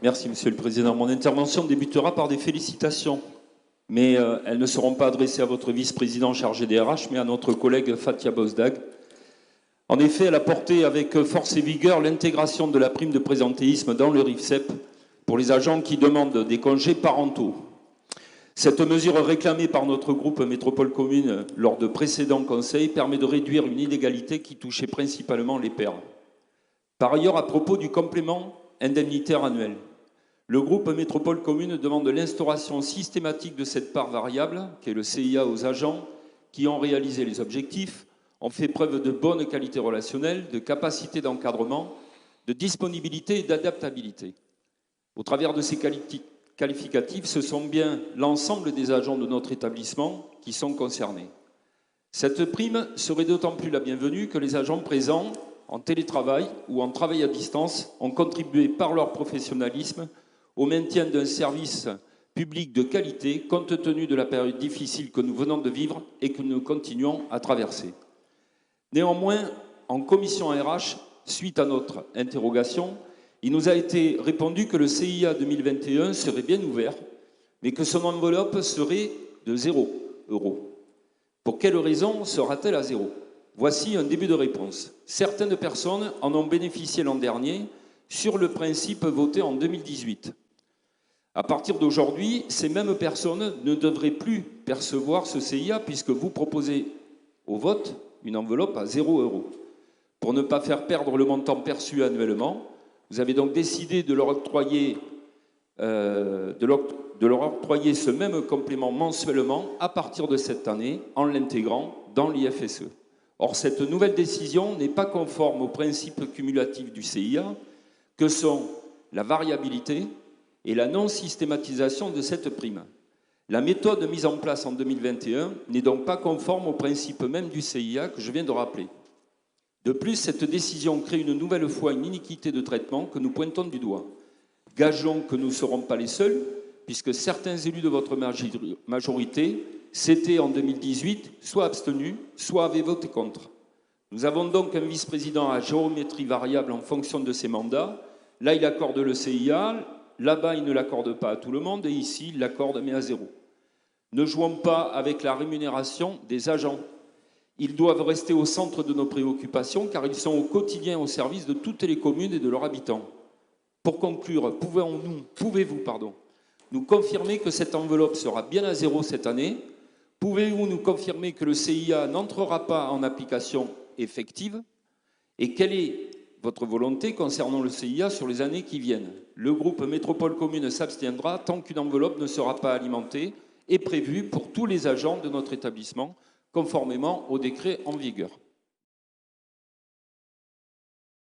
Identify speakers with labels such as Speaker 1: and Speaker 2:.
Speaker 1: Merci, Monsieur le Président. Mon intervention débutera par des félicitations, mais elles ne seront pas adressées à votre vice-président chargé des RH, mais à notre collègue Fatia Bozdag. En effet, elle a porté avec force et vigueur l'intégration de la prime de présentéisme dans le RIFSEP pour les agents qui demandent des congés parentaux. Cette mesure réclamée par notre groupe Métropole Commune lors de précédents conseils permet de réduire une inégalité qui touchait principalement les pères. Par ailleurs, à propos du complément indemnitaire annuel, le groupe Métropole Commune demande l'instauration systématique de cette part variable, qui est le CIA, aux agents qui ont réalisé les objectifs, ont fait preuve de bonne qualité relationnelle, de capacité d'encadrement, de disponibilité et d'adaptabilité. Au travers de ces qualificatifs, ce sont bien l'ensemble des agents de notre établissement qui sont concernés. Cette prime serait d'autant plus la bienvenue que les agents présents en télétravail ou en travail à distance ont contribué par leur professionnalisme au maintien d'un service public de qualité compte tenu de la période difficile que nous venons de vivre et que nous continuons à traverser. Néanmoins, en commission RH, suite à notre interrogation, il nous a été répondu que le CIA 2021 serait bien ouvert, mais que son enveloppe serait de 0 €. Pour quelle raison sera-t-elle à 0 €? Voici un début de réponse. Certaines personnes en ont bénéficié l'an dernier sur le principe voté en 2018. À partir d'aujourd'hui, ces mêmes personnes ne devraient plus percevoir ce CIA puisque vous proposez au vote une enveloppe à 0 €. Pour ne pas faire perdre le montant perçu annuellement, vous avez donc décidé de leur octroyer ce même complément mensuellement à partir de cette année en l'intégrant dans l'IFSE. Or, cette nouvelle décision n'est pas conforme aux principes cumulatifs du CIA que sont la variabilité et la non-systématisation de cette prime. La méthode mise en place en 2021 n'est donc pas conforme aux principes même du CIA que je viens de rappeler. De plus, cette décision crée une nouvelle fois une iniquité de traitement que nous pointons du doigt. Gageons que nous ne serons pas les seuls, puisque certains élus de votre majorité s'étaient en 2018 soit abstenus, soit avaient voté contre. Nous avons donc un vice-président à géométrie variable en fonction de ses mandats. Là, il accorde le CIA, là-bas, il ne l'accorde pas à tout le monde, et ici, il l'accorde, mais à 0. Ne jouons pas avec la rémunération des agents. Ils doivent rester au centre de nos préoccupations, car ils sont au quotidien au service de toutes les communes et de leurs habitants. Pour conclure, pouvez-vous nous confirmer que cette enveloppe sera bien à 0 cette année? Pouvez-vous nous confirmer que le CIA n'entrera pas en application effective? Et quelle est votre volonté concernant le CIA sur les années qui viennent? Le groupe Métropole Commune s'abstiendra tant qu'une enveloppe ne sera pas alimentée et prévue pour tous les agents de notre établissement, conformément au décret en vigueur.